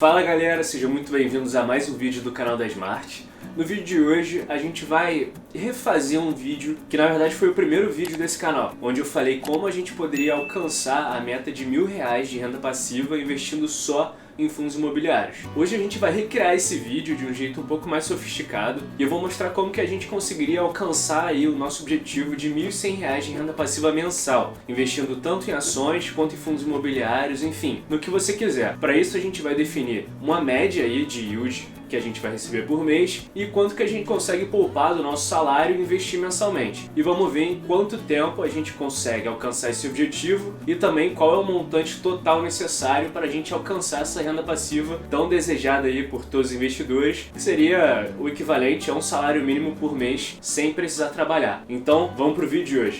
Fala galera, sejam muito bem-vindos a mais um vídeo do canal da Smart. No vídeo de hoje a gente vai refazer um vídeo que na verdade foi o primeiro vídeo desse canal, onde eu falei como a gente poderia alcançar a meta de R$1.000 de renda passiva investindo só em fundos imobiliários. Hoje a gente vai recriar esse vídeo de um jeito um pouco mais sofisticado e eu vou mostrar como que a gente conseguiria alcançar aí o nosso objetivo de R$1.100 de renda passiva mensal, investindo tanto em ações quanto em fundos imobiliários, enfim, no que você quiser. Para isso a gente vai definir uma média aí de yield que a gente vai receber por mês e quanto que a gente consegue poupar do nosso salário e investir mensalmente. E vamos ver em quanto tempo a gente consegue alcançar esse objetivo e também qual é o montante total necessário para a gente alcançar essa renda passiva tão desejada aí por todos os investidores, que seria o equivalente a um salário mínimo por mês sem precisar trabalhar. Então, vamos pro vídeo de hoje.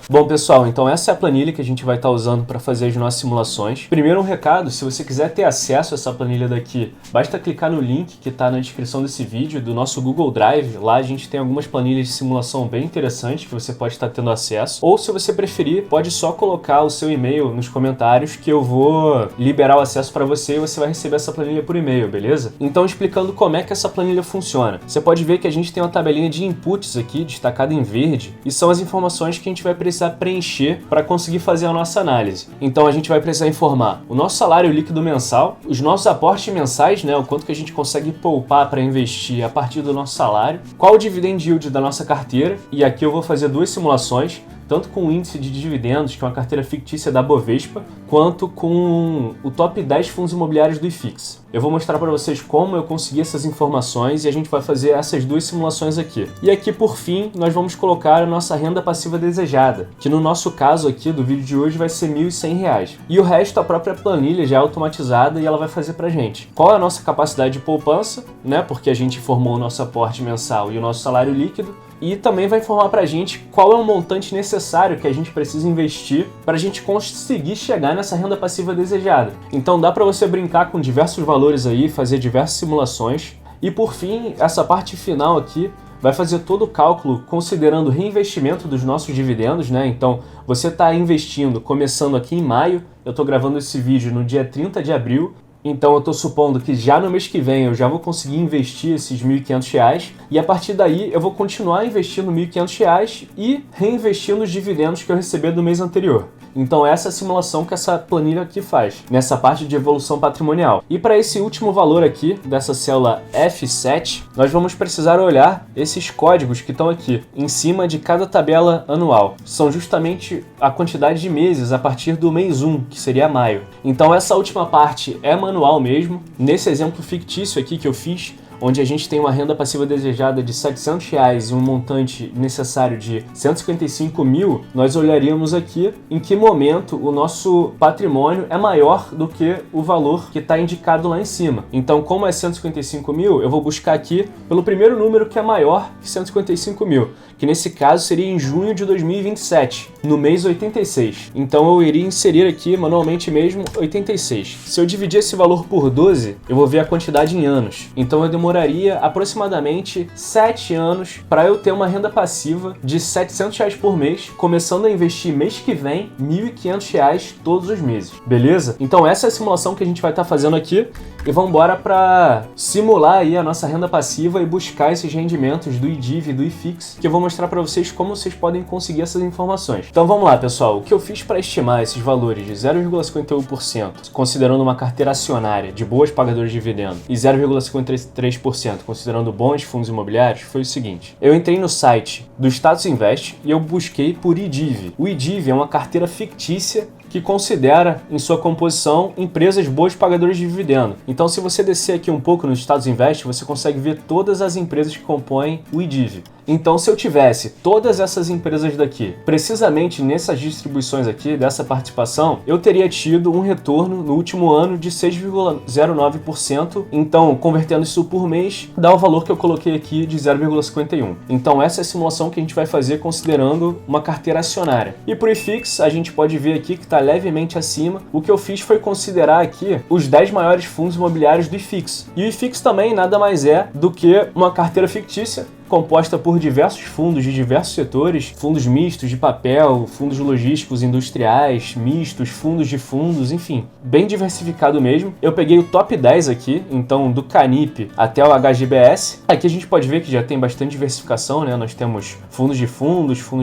Bom pessoal, então essa é a planilha que a gente vai estar usando para fazer as nossas simulações. Primeiro um recado, se você quiser ter acesso a essa planilha daqui, basta clicar no link que está na descrição desse vídeo do nosso Google Drive. Lá a gente tem algumas planilhas de simulação bem interessantes que você pode estar tendo acesso. Ou se você preferir, pode só colocar o seu e-mail nos comentários que eu vou liberar o acesso para você e você vai receber essa planilha por e-mail, beleza? Então explicando como é que essa planilha funciona. Você pode ver que a gente tem uma tabelinha de inputs aqui, destacada em verde, e são as informações que a gente vai precisar preencher para conseguir fazer a nossa análise. Então a gente vai precisar informar o nosso salário líquido mensal, os nossos aportes mensais, né, o quanto que a gente consegue poupar para investir a partir do nosso salário, qual o dividend yield da nossa carteira, e aqui eu vou fazer duas simulações, tanto com o índice de dividendos, que é uma carteira fictícia da Bovespa, quanto com o top 10 fundos imobiliários do IFIX. Eu vou mostrar para vocês como eu consegui essas informações e a gente vai fazer essas duas simulações aqui. E aqui, por fim, nós vamos colocar a nossa renda passiva desejada, que no nosso caso aqui do vídeo de hoje vai ser R$1.100. E o resto, a própria planilha já é automatizada e ela vai fazer pra gente. Qual é a nossa capacidade de poupança, né? Porque a gente informou o nosso aporte mensal e o nosso salário líquido. E também vai informar pra gente qual é o montante necessário que a gente precisa investir para a gente conseguir chegar nessa renda passiva desejada. Então dá para você brincar com diversos valores aí, fazer diversas simulações. E por fim, essa parte final aqui vai fazer todo o cálculo considerando o reinvestimento dos nossos dividendos, né? Então você está investindo começando aqui em maio, eu estou gravando esse vídeo no dia 30 de abril, então eu estou supondo que já no mês que vem eu já vou conseguir investir esses R$1.500 e a partir daí eu vou continuar investindo R$1.500 e reinvestindo os dividendos que eu receber do mês anterior. Então essa é a simulação que essa planilha aqui faz, nessa parte de evolução patrimonial. E para esse último valor aqui, dessa célula F7, nós vamos precisar olhar esses códigos que estão aqui, em cima de cada tabela anual. São justamente a quantidade de meses a partir do mês 1, que seria maio. Então essa última parte é manual mesmo. Nesse exemplo fictício aqui que eu fiz, onde a gente tem uma renda passiva desejada de R$700 e um montante necessário de R$155 mil, nós olharíamos aqui em que momento o nosso patrimônio é maior do que o valor que está indicado lá em cima. Então, como é 155 mil, eu vou buscar aqui pelo primeiro número que é maior que 155 mil, que nesse caso seria em junho de 2027, no mês 86. Então eu iria inserir aqui manualmente mesmo 86. Se eu dividir esse valor por 12, eu vou ver a quantidade em anos. Então eu demoraria aproximadamente 7 anos para eu ter uma renda passiva de R$700 por mês, começando a investir mês que vem R$1.500 todos os meses, beleza? Então essa é a simulação que a gente vai estar fazendo aqui e vamos embora para simular aí a nossa renda passiva e buscar esses rendimentos do IDIV e do IFIX, que eu vou mostrar para vocês como vocês podem conseguir essas informações. Então vamos lá, pessoal, o que eu fiz para estimar esses valores de 0,51%, considerando uma carteira acionária de boas pagadoras de dividendo, e 0,53% considerando bons fundos imobiliários, foi o seguinte. Eu entrei no site do Status Invest e eu busquei por IDIV. O IDIV é uma carteira fictícia que considera em sua composição empresas boas pagadoras de dividendo. Então, se você descer aqui um pouco no Status Invest, você consegue ver todas as empresas que compõem o IDIV. Então, se eu tivesse todas essas empresas daqui, precisamente nessas distribuições aqui, dessa participação, eu teria tido um retorno no último ano de 6,09%. Então, convertendo isso por mês, dá o valor que eu coloquei aqui de 0,51. Então, essa é a simulação que a gente vai fazer considerando uma carteira acionária. E por IFIX, a gente pode ver aqui que está levemente acima. O que eu fiz foi considerar aqui os 10 maiores fundos imobiliários do IFIX. E o IFIX também nada mais é do que uma carteira fictícia composta por diversos fundos de diversos setores, fundos mistos de papel, fundos logísticos industriais, mistos, fundos de fundos, enfim, bem diversificado mesmo. Eu peguei o top 10 aqui, então do Canip até o HGBS. Aqui a gente pode ver que já tem bastante diversificação, né? Nós temos fundos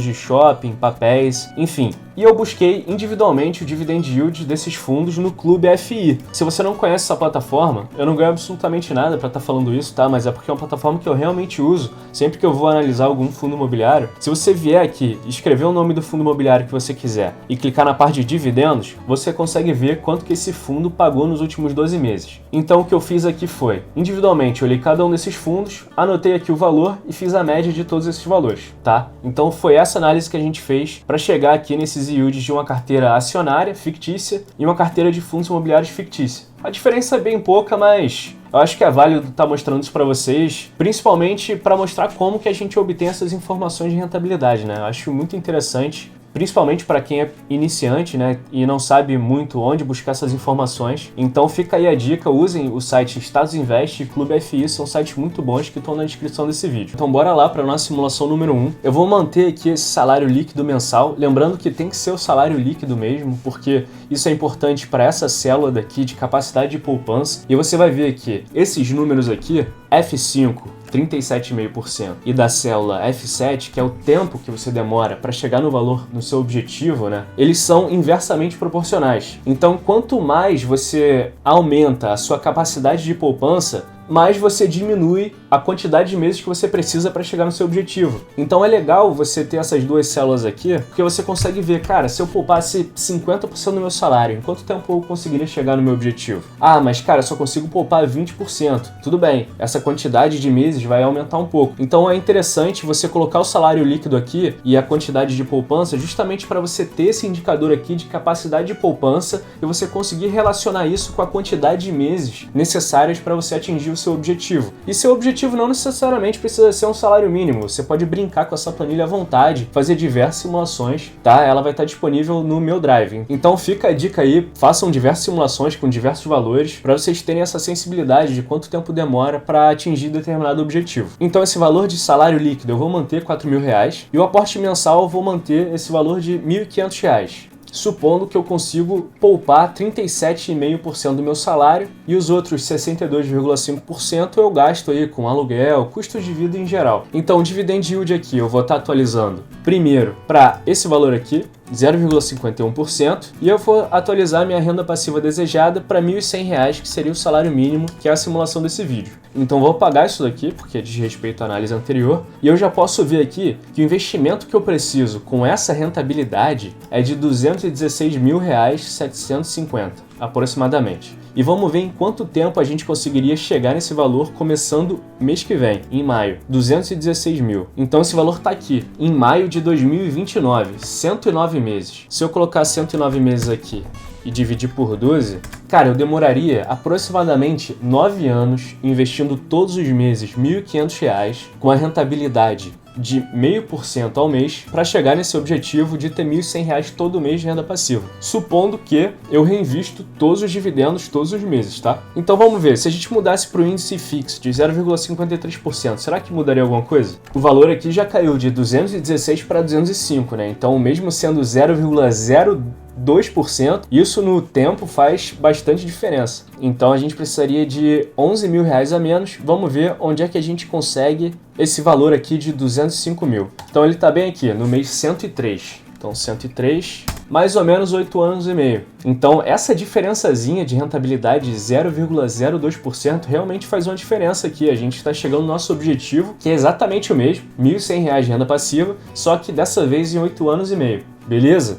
de shopping, papéis, enfim. E eu busquei individualmente o dividend yield desses fundos no Clube FI. Se você não conhece essa plataforma, eu não ganho absolutamente nada para estar falando isso, tá? Mas é porque é uma plataforma que eu realmente uso sempre que eu vou analisar algum fundo imobiliário. Se você vier aqui, escrever o nome do fundo imobiliário que você quiser e clicar na parte de dividendos, você consegue ver quanto que esse fundo pagou nos últimos 12 meses. Então o que eu fiz aqui foi, individualmente, eu olhei cada um desses fundos, anotei aqui o valor e fiz a média de todos esses valores, tá? Então foi essa análise que a gente fez para chegar aqui nesses yields de uma carteira acionária fictícia e uma carteira de fundos imobiliários fictícia. A diferença é bem pouca, mas eu acho que é válido estar mostrando isso para vocês, principalmente para mostrar como que a gente obtém essas informações de rentabilidade, né? Eu acho muito interessante, principalmente para quem é iniciante, né, e não sabe muito onde buscar essas informações. Então fica aí a dica, usem o site Status Invest e Clube FI, são sites muito bons que estão na descrição desse vídeo. Então bora lá para a nossa simulação número 1. Eu vou manter aqui esse salário líquido mensal, lembrando que tem que ser o salário líquido mesmo, porque isso é importante para essa célula daqui de capacidade de poupança. E você vai ver que esses números aqui, F5, 37,5%, e da célula F7, que é o tempo que você demora para chegar no valor, no seu objetivo, né? Eles são inversamente proporcionais. Então, quanto mais você aumenta a sua capacidade de poupança, mais você diminui a quantidade de meses que você precisa para chegar no seu objetivo. Então é legal você ter essas duas células aqui, porque você consegue ver, cara, se eu poupasse 50% do meu salário, em quanto tempo eu conseguiria chegar no meu objetivo? Ah, mas cara, eu só consigo poupar 20%. Tudo bem, essa quantidade de meses vai aumentar um pouco. Então é interessante você colocar o salário líquido aqui e a quantidade de poupança justamente para você ter esse indicador aqui de capacidade de poupança e você conseguir relacionar isso com a quantidade de meses necessárias para você atingir o seu objetivo. E seu objetivo não necessariamente precisa ser um salário mínimo, você pode brincar com essa planilha à vontade, fazer diversas simulações, tá? Ela vai estar disponível no meu Drive. Então fica a dica aí, façam diversas simulações com diversos valores para vocês terem essa sensibilidade de quanto tempo demora para atingir determinado objetivo. Então esse valor de salário líquido eu vou manter R$4.000 e o aporte mensal eu vou manter esse valor de R$1.500. Supondo que eu consigo poupar 37,5% do meu salário e os outros 62,5% eu gasto aí com aluguel, custo de vida em geral. Então o dividend yield aqui eu vou estar atualizando primeiro para esse valor aqui, 0,51%, e eu vou atualizar minha renda passiva desejada para R$1.100, que seria o salário mínimo, que é a simulação desse vídeo. Então vou apagar isso daqui, porque diz respeito à análise anterior, e eu já posso ver aqui que o investimento que eu preciso com essa rentabilidade é de R$216.750, aproximadamente. E vamos ver em quanto tempo a gente conseguiria chegar nesse valor começando mês que vem, em maio, 216 mil. Então esse valor está aqui, em maio de 2029, 109 meses. Se eu colocar 109 meses aqui e dividir por 12, cara, eu demoraria aproximadamente 9 anos investindo todos os meses R$1.500 com a rentabilidade de 0,5% ao mês para chegar nesse objetivo de ter R$1.100 todo mês de renda passiva, supondo que eu reinvisto todos os dividendos todos os meses, tá? Então vamos ver, se a gente mudasse para o índice fixo de 0,53%, será que mudaria alguma coisa? O valor aqui já caiu de 216 para 205, né? Então mesmo sendo 0,02%, isso no tempo faz bastante diferença. Então a gente precisaria de R$11.000 a menos. Vamos ver onde é que a gente consegue esse valor aqui de 205 mil. Então ele está bem aqui, no mês 103. Então 103, mais ou menos 8 anos e meio. Então essa diferençazinha de rentabilidade de 0,02% realmente faz uma diferença aqui. A gente está chegando no nosso objetivo, que é exatamente o mesmo, R$1.100 de renda passiva, só que dessa vez em 8 anos e meio. Beleza?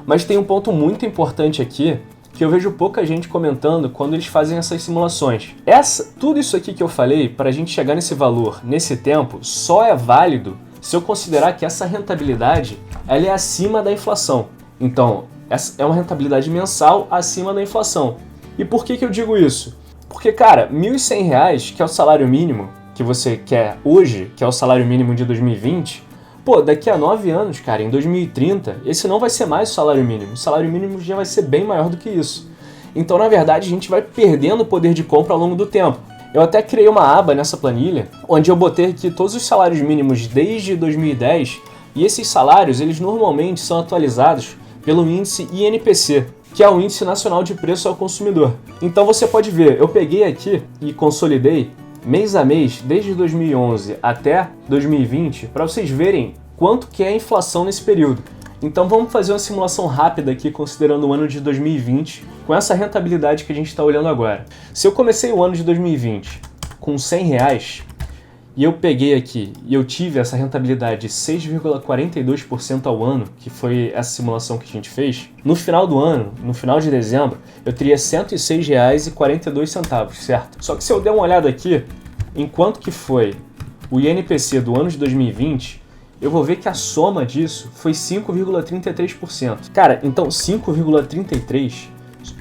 Mas tem um ponto muito importante aqui, que eu vejo pouca gente comentando quando eles fazem essas simulações. Tudo isso aqui que eu falei, para a gente chegar nesse valor, nesse tempo, só é válido se eu considerar que essa rentabilidade ela é acima da inflação. Então, essa é uma rentabilidade mensal acima da inflação. E por que eu digo isso? Porque, cara, R$1.100, que é o salário mínimo que você quer hoje, que é o salário mínimo de 2020, pô, daqui a 9 anos, cara, em 2030, esse não vai ser mais o salário mínimo. O salário mínimo já vai ser bem maior do que isso. Então, na verdade, a gente vai perdendo o poder de compra ao longo do tempo. Eu até criei uma aba nessa planilha, onde eu botei aqui todos os salários mínimos desde 2010, e esses salários, eles normalmente são atualizados pelo índice INPC, que é o Índice Nacional de Preço ao Consumidor. Então você pode ver, eu peguei aqui e consolidei mês a mês, desde 2011 até 2020, para vocês verem quanto que é a inflação nesse período. Então vamos fazer uma simulação rápida aqui, considerando o ano de 2020, com essa rentabilidade que a gente está olhando agora. Se eu comecei o ano de 2020 com R$100, e eu peguei aqui e eu tive essa rentabilidade de 6,42% ao ano, que foi essa simulação que a gente fez, no final do ano, no final de dezembro, eu teria R$106,42, certo? Só que se eu der uma olhada aqui, em quanto que foi o INPC do ano de 2020, eu vou ver que a soma disso foi 5,33%. Cara, então 5,33%,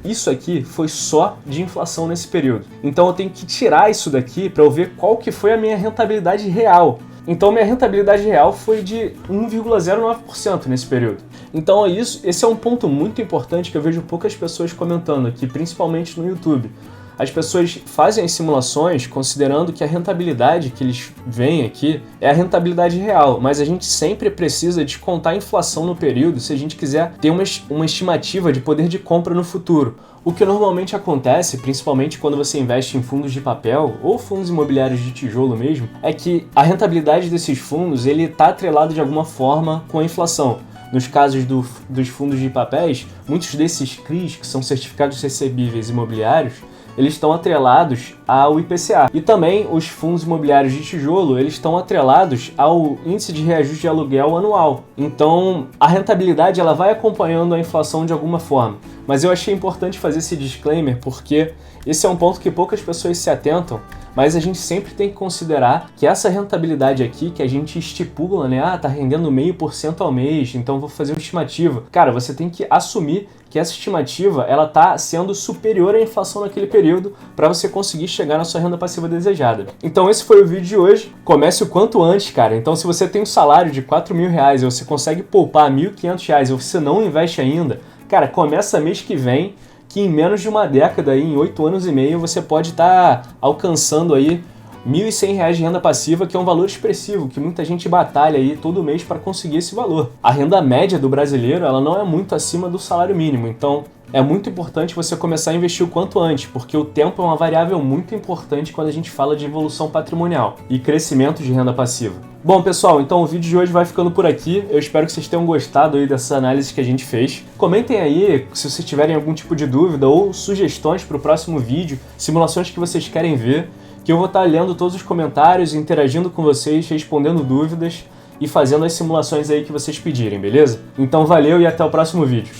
isso aqui foi só de inflação nesse período. Então eu tenho que tirar isso daqui para eu ver qual que foi a minha rentabilidade real. Então minha rentabilidade real foi de 1,09% nesse período. Então esse é um ponto muito importante que eu vejo poucas pessoas comentando aqui, principalmente no YouTube. As pessoas fazem as simulações considerando que a rentabilidade que eles veem aqui é a rentabilidade real, mas a gente sempre precisa descontar a inflação no período se a gente quiser ter uma estimativa de poder de compra no futuro. O que normalmente acontece, principalmente quando você investe em fundos de papel ou fundos imobiliários de tijolo mesmo, é que a rentabilidade desses fundos ele está atrelado de alguma forma com a inflação. Nos casos dos fundos de papéis, muitos desses CRIs, que são certificados recebíveis imobiliários, eles estão atrelados ao IPCA. E também os fundos imobiliários de tijolo, eles estão atrelados ao índice de reajuste de aluguel anual. Então, a rentabilidade ela vai acompanhando a inflação de alguma forma. Mas eu achei importante fazer esse disclaimer porque esse é um ponto que poucas pessoas se atentam, mas a gente sempre tem que considerar que essa rentabilidade aqui, que a gente estipula, né? Tá rendendo 0,5% ao mês, então vou fazer uma estimativa. Cara, você tem que assumir que essa estimativa, ela tá sendo superior à inflação naquele período para você conseguir chegar na sua renda passiva desejada. Então esse foi o vídeo de hoje. Comece o quanto antes, cara. Então se você tem um salário de R$4.000 e você consegue poupar R$1.500 ou você não investe ainda, cara, começa mês que vem, que em menos de uma década, aí, em 8 anos e meio, você pode estar alcançando aí R$1.100 de renda passiva, que é um valor expressivo, que muita gente batalha aí todo mês para conseguir esse valor. A renda média do brasileiro, ela não é muito acima do salário mínimo, então é muito importante você começar a investir o quanto antes, porque o tempo é uma variável muito importante quando a gente fala de evolução patrimonial e crescimento de renda passiva. Bom, pessoal, então o vídeo de hoje vai ficando por aqui. Eu espero que vocês tenham gostado aí dessa análise que a gente fez. Comentem aí se vocês tiverem algum tipo de dúvida ou sugestões para o próximo vídeo, simulações que vocês querem ver, que eu vou estar lendo todos os comentários, interagindo com vocês, respondendo dúvidas e fazendo as simulações aí que vocês pedirem, beleza? Então valeu e até o próximo vídeo.